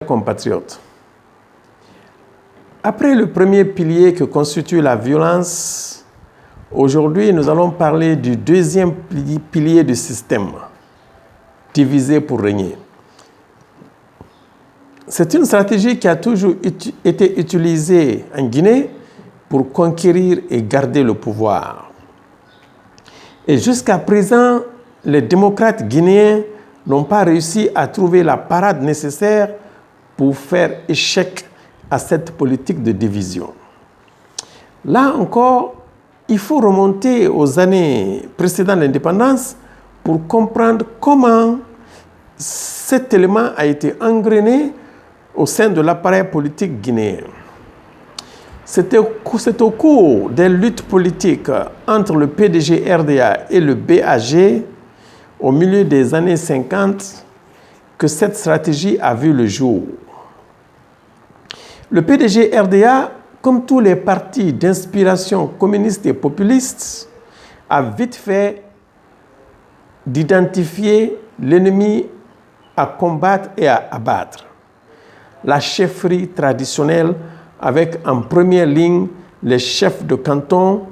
Compatriotes. Après le premier pilier que constitue la violence, aujourd'hui nous allons parler du deuxième pilier du système, diviser pour régner. C'est une stratégie qui a toujours été utilisée en Guinée pour conquérir et garder le pouvoir. Et jusqu'à présent, les démocrates guinéens n'ont pas réussi à trouver la parade nécessaire pour faire échec à cette politique de division. Là encore, il faut remonter aux années précédant l'indépendance pour comprendre comment cet élément a été engrainé au sein de l'appareil politique guinéen. C'est au cours des luttes politiques entre le PDG RDA et le BAG au milieu des années 50 que cette stratégie a vu le jour. Le PDG RDA, comme tous les partis d'inspiration communiste et populiste, a vite fait d'identifier l'ennemi à combattre et à abattre. La chefferie traditionnelle avec en première ligne les chefs de canton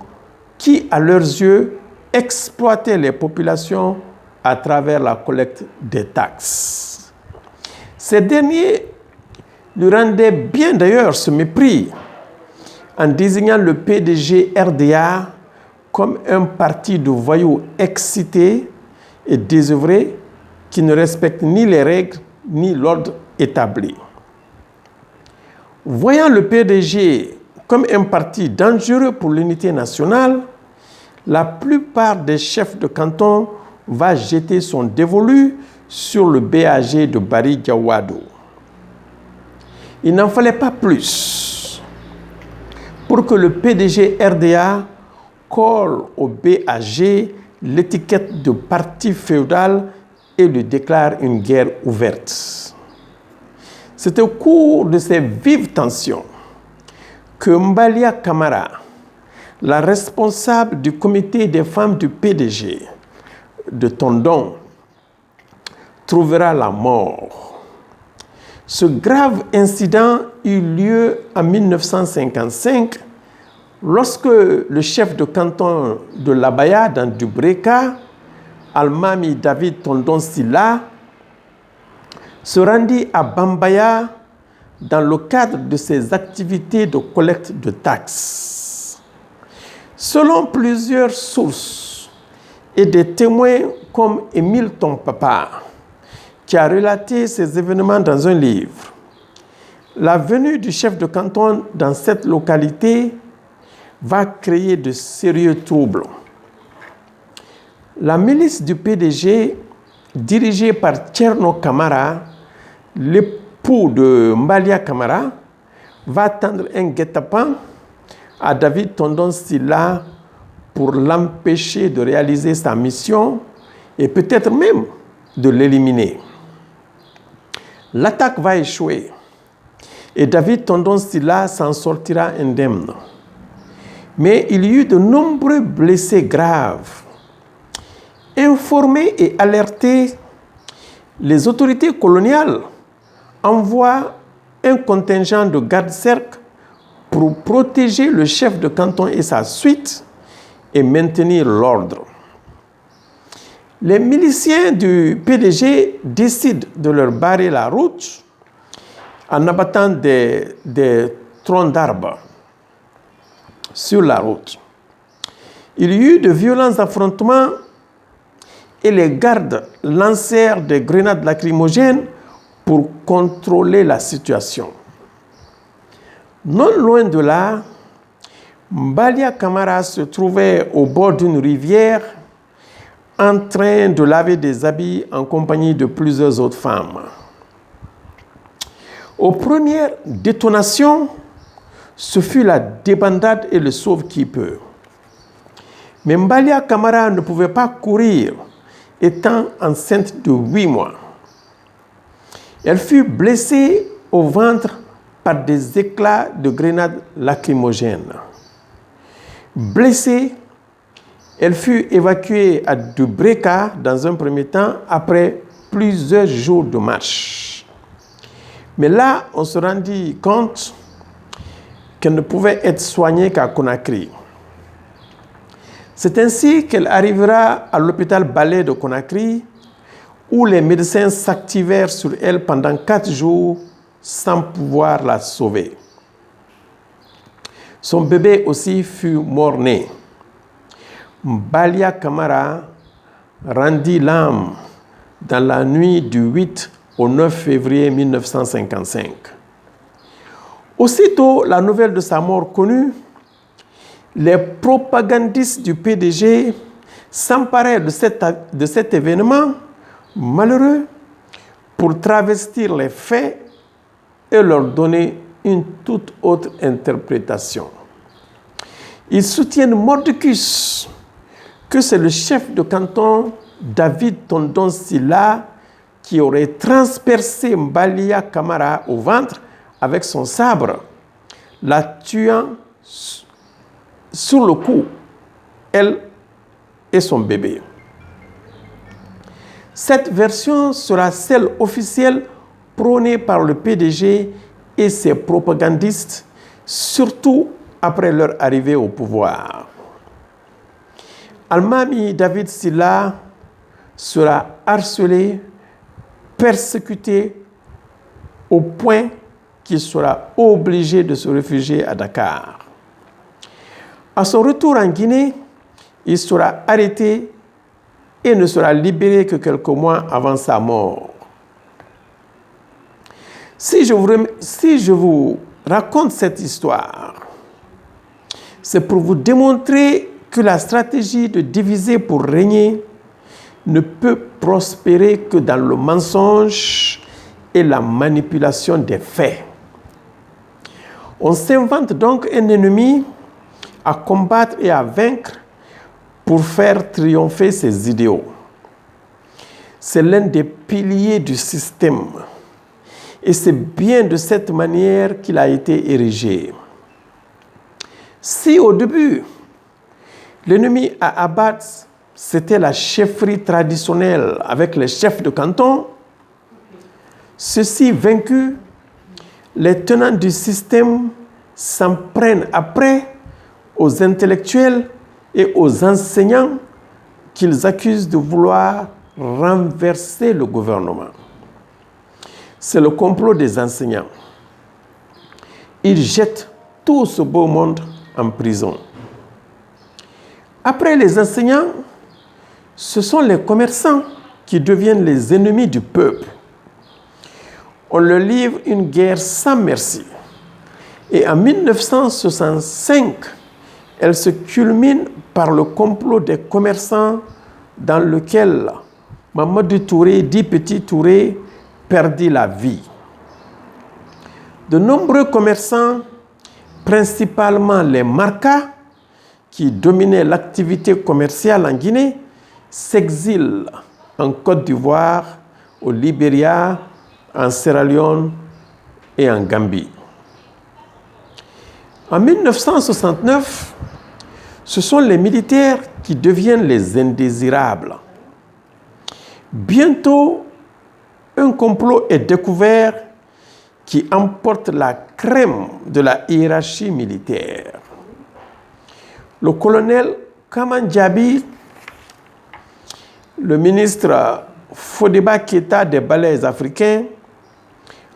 qui, à leurs yeux, exploitaient les populations à travers la collecte des taxes. Ces derniers lui rendaient bien d'ailleurs ce mépris en désignant le PDG RDA comme un parti de voyous excités et désœuvrés qui ne respectent ni les règles ni l'ordre établi. Voyant le PDG comme un parti dangereux pour l'unité nationale, la plupart des chefs de canton vont jeter son dévolu sur le BAG de Barry Diawado. Il n'en fallait pas plus pour que le PDG RDA colle au BAG l'étiquette de parti féodal et lui déclare une guerre ouverte. C'est au cours de ces vives tensions que Mbalia Camara, la responsable du comité des femmes du PDG de Tondon, trouvera la mort. Ce grave incident eut lieu en 1955 lorsque le chef de canton de l'Abaya dans Dubreka, Almami David Tondon Silla, se rendit à Bambaya dans le cadre de ses activités de collecte de taxes. Selon plusieurs sources et des témoins comme Émile Tompapa, qui a relaté ces événements dans un livre, la venue du chef de canton dans cette localité va créer de sérieux troubles. La milice du PDG, dirigée par Tcherno Camara, l'époux de Mbalia Camara, va tendre un guet-apens à David Tondon Silla pour l'empêcher de réaliser sa mission et peut-être même de l'éliminer. L'attaque va échouer et David Tondon Silla s'en sortira indemne. Mais il y eut de nombreux blessés graves. Informés et alertés, les autorités coloniales envoient un contingent de gardes-cercles pour protéger le chef de canton et sa suite et maintenir l'ordre. Les miliciens du PDG décident de leur barrer la route en abattant des troncs d'arbres sur la route. Il y eut de violents affrontements et les gardes lancèrent des grenades lacrymogènes pour contrôler la situation. Non loin de là, Mbalia Camara se trouvait au bord d'une rivière en train de laver des habits en compagnie de plusieurs autres femmes. Aux premières détonations, ce fut la débandade et le sauve-qui-peut. Mais Mbalia Camara ne pouvait pas courir, étant enceinte de 8 mois. Elle fut blessée au ventre par des éclats de grenades lacrymogènes. Blessée, elle fut évacuée à Dubreka dans un premier temps après plusieurs jours de marche. Mais là, on se rendit compte qu'elle ne pouvait être soignée qu'à Conakry. C'est ainsi qu'elle arrivera à l'hôpital Balai de Conakry, où les médecins s'activèrent sur elle pendant 4 jours sans pouvoir la sauver. Son bébé aussi fut mort-né. Mbalia Camara rendit l'âme dans la nuit du 8 au 9 février 1955. Aussitôt la nouvelle de sa mort connue, les propagandistes du PDG s'emparèrent de cet événement malheureux pour travestir les faits et leur donner une toute autre interprétation. Ils soutiennent mordicus que c'est le chef de canton David Tondon Sylla qui aurait transpercé Mbalia Camara au ventre avec son sabre, la tuant sur le coup, elle et son bébé. Cette version sera celle officielle prônée par le PDG et ses propagandistes, surtout après leur arrivée au pouvoir. Almami David Sylla sera harcelé, persécuté au point qu'il sera obligé de se réfugier à Dakar. À son retour en Guinée, il sera arrêté et ne sera libéré que quelques mois avant sa mort. Si je vous raconte cette histoire, c'est pour vous démontrer que la stratégie de diviser pour régner ne peut prospérer que dans le mensonge et la manipulation des faits. On s'invente donc un ennemi à combattre et à vaincre pour faire triompher ses idéaux. C'est l'un des piliers du système. Et c'est bien de cette manière qu'il a été érigé. Si au début, l'ennemi à abattre, c'était la chefferie traditionnelle avec les chefs de canton, ceux-ci vaincus, les tenants du système s'en prennent après aux intellectuels et aux enseignants qu'ils accusent de vouloir renverser le gouvernement. C'est le complot des enseignants. Ils jettent tout ce beau monde en prison. Après les enseignants, ce sont les commerçants qui deviennent les ennemis du peuple. On leur livre une guerre sans merci. Et en 1965, elle se culmine par le complot des commerçants dans lequel Mamadou Touré, dit Petit Touré, perdit la vie. De nombreux commerçants, principalement les Marcas, qui dominaient l'activité commerciale en Guinée, s'exilent en Côte d'Ivoire, au Libéria, en Sierra Leone et en Gambie. En 1969, ce sont les militaires qui deviennent les indésirables. Bientôt, un complot est découvert qui emporte la crème de la hiérarchie militaire. Le colonel Kamandjabi, le ministre Fodeba Keita des Balais africains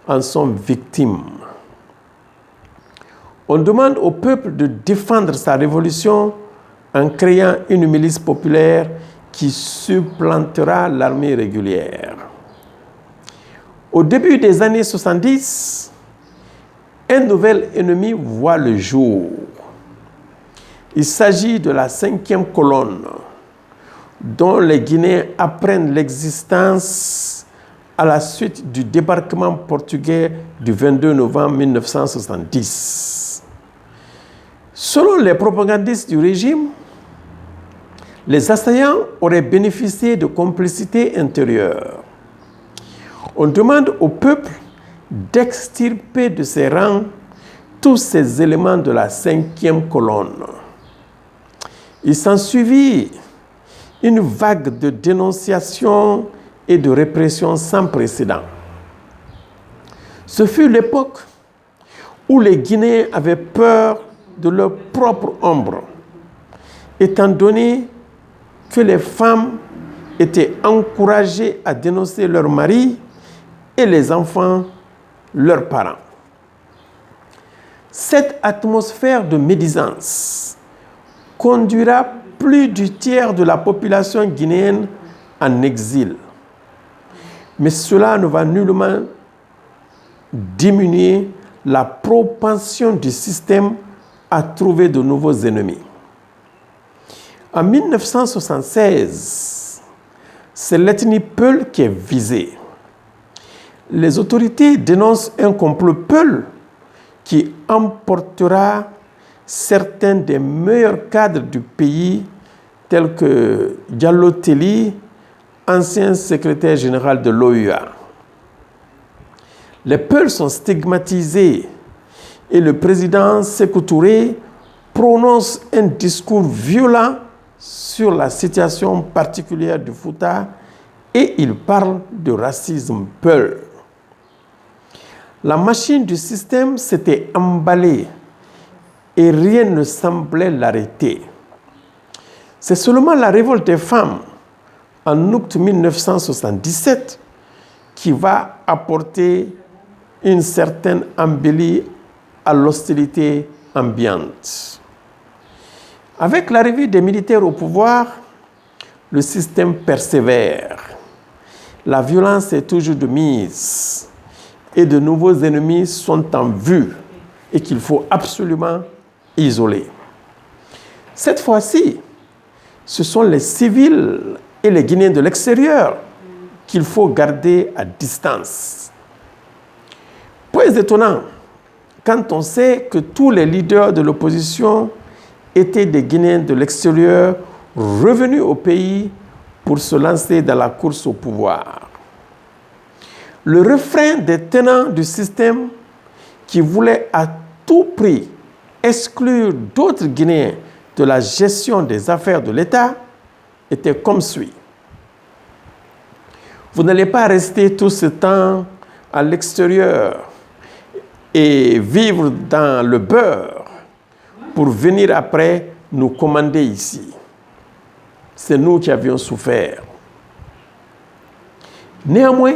en sont victimes. On demande au peuple de défendre sa révolution en créant une milice populaire qui supplantera l'armée régulière. Au début des années 70, un nouvel ennemi voit le jour. Il s'agit de la 5e colonne, dont les Guinéens apprennent l'existence à la suite du débarquement portugais du 22 novembre 1970. Selon les propagandistes du régime, les assaillants auraient bénéficié de complicité intérieure. On demande au peuple d'extirper de ses rangs tous ces éléments de la 5e colonne. Il s'ensuivit une vague de dénonciation et de répression sans précédent. Ce fut l'époque où les Guinéens avaient peur de leur propre ombre, étant donné que les femmes étaient encouragées à dénoncer leurs maris et les enfants leurs parents. Cette atmosphère de médisance conduira plus du tiers de la population guinéenne en exil. Mais cela ne va nullement diminuer la propension du système à trouver de nouveaux ennemis. En 1976, c'est l'ethnie Peul qui est visée. Les autorités dénoncent un complot Peul qui emportera certains des meilleurs cadres du pays, tels que Diallo Telli, ancien secrétaire général de l'OUA. Les Peuls sont stigmatisés et le président Sékou Touré prononce un discours violent sur la situation particulière du Fouta et il parle de racisme Peul. La machine du système s'était emballée et rien ne semblait l'arrêter. C'est seulement la révolte des femmes en août 1977 qui va apporter une certaine embellie à l'hostilité ambiante. Avec l'arrivée des militaires au pouvoir, le système persévère. La violence est toujours de mise et de nouveaux ennemis sont en vue et qu'il faut absolument isoler. Cette fois-ci, ce sont les civils et les Guinéens de l'extérieur qu'il faut garder à distance. Point étonnant, quand on sait que tous les leaders de l'opposition étaient des Guinéens de l'extérieur revenus au pays pour se lancer dans la course au pouvoir. Le refrain des tenants du système qui voulaient à tout prix exclure d'autres Guinéens de la gestion des affaires de l'État était comme suit. Vous n'allez pas rester tout ce temps à l'extérieur et vivre dans le beurre pour venir après nous commander ici. C'est nous qui avions souffert. Néanmoins,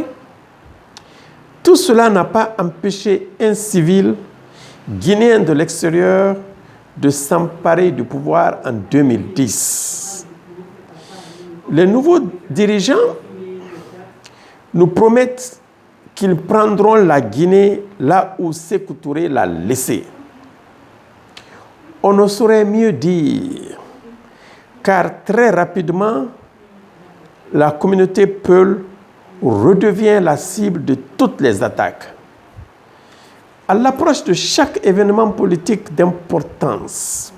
tout cela n'a pas empêché un civil guinéen de l'extérieur de s'emparer du pouvoir en 2010. Les nouveaux dirigeants nous promettent qu'ils prendront la Guinée là où Sékou Touré l'a laissée. On ne saurait mieux dire, car très rapidement, la communauté Peul redevient la cible de toutes les attaques. À l'approche de chaque événement politique d'importance,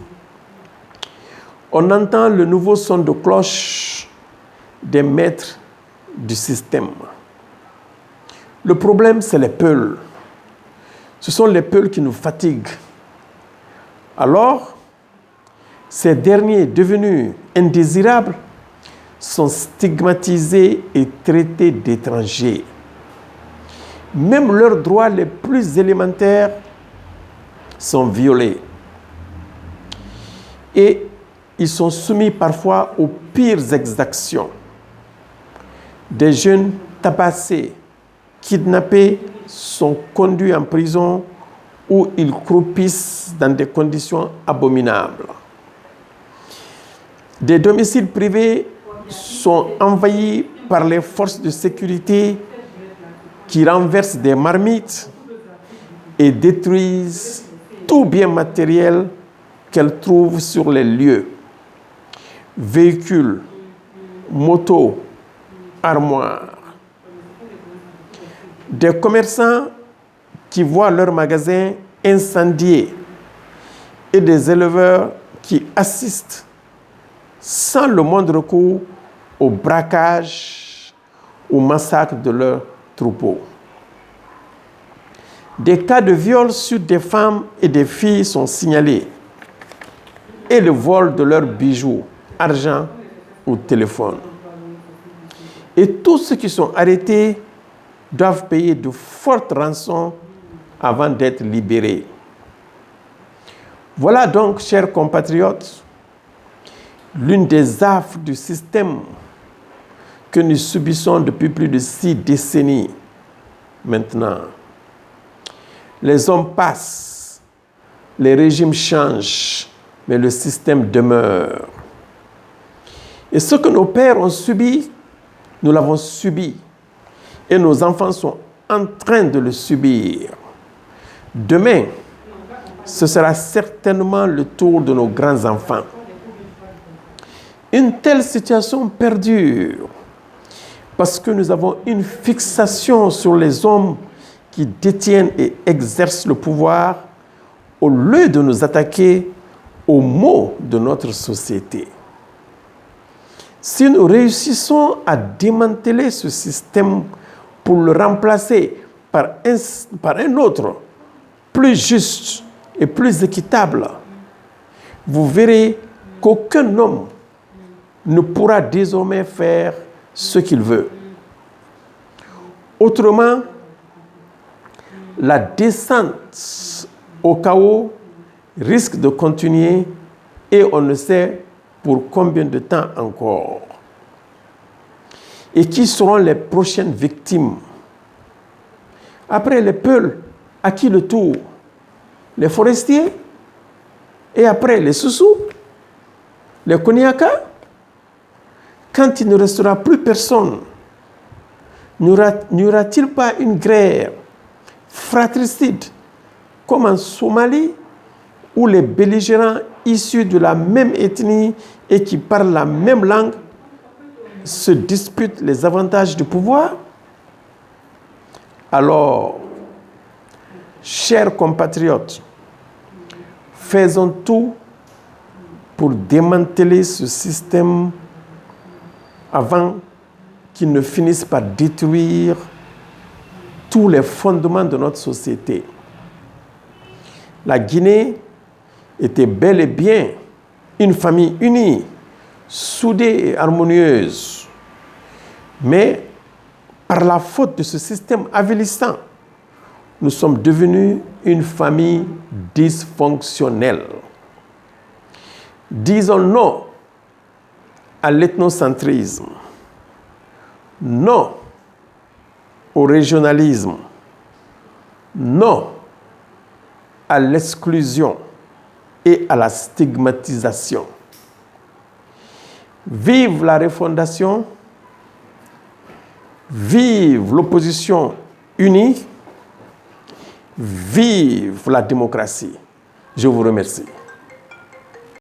on entend le nouveau son de cloche des maîtres du système. Le problème, c'est les Peuls. Ce sont les Peuls qui nous fatiguent. Alors, ces derniers devenus indésirables sont stigmatisés et traités d'étrangers. Même leurs droits les plus élémentaires sont violés. Et ils sont soumis parfois aux pires exactions. Des jeunes tabassés, kidnappés, sont conduits en prison où ils croupissent dans des conditions abominables. Des domiciles privés sont envahis par les forces de sécurité qui renversent des marmites et détruisent tout bien matériel qu'elles trouvent sur les lieux. Véhicules, motos, armoires. Des commerçants qui voient leurs magasins incendiés et des éleveurs qui assistent sans le moindre recours au braquage, au massacre de leurs troupeaux. Des cas de viol sur des femmes et des filles sont signalés et le vol de leurs bijoux, argent ou téléphone. Et tous ceux qui sont arrêtés doivent payer de fortes rançons avant d'être libérés. Voilà donc, chers compatriotes, l'une des affres du système que nous subissons depuis plus de 6 décennies maintenant. Les hommes passent, les régimes changent, mais le système demeure. Et ce que nos pères ont subi, nous l'avons subi. Et nos enfants sont en train de le subir. Demain, ce sera certainement le tour de nos grands-enfants. Une telle situation perdure parce que nous avons une fixation sur les hommes qui détiennent et exercent le pouvoir au lieu de nous attaquer aux maux de notre société. Si nous réussissons à démanteler ce système pour le remplacer par un autre, plus juste et plus équitable, vous verrez qu'aucun homme ne pourra désormais faire ce qu'il veut. Autrement, la descente au chaos risque de continuer et on ne sait pour combien de temps encore. Et qui seront les prochaines victimes? Après les Peuls, à qui le tour? Les forestiers? Et après les Soussous? Les Koniaka? Quand il ne restera plus personne, n'y aura-t-il pas une guerre fratricide comme en Somalie où les belligérants issus de la même ethnie et qui parlent la même langue se disputent les avantages du pouvoir? Alors, chers compatriotes, faisons tout pour démanteler ce système avant qu'il ne finisse par détruire tous les fondements de notre société. La Guinée était bel et bien une famille unie, soudée et harmonieuse. Mais par la faute de ce système avilissant, nous sommes devenus une famille dysfonctionnelle. Disons non à l'ethnocentrisme, non au régionalisme, non à l'exclusion et à la stigmatisation. Vive la refondation, vive l'opposition unie, vive la démocratie. Je vous remercie.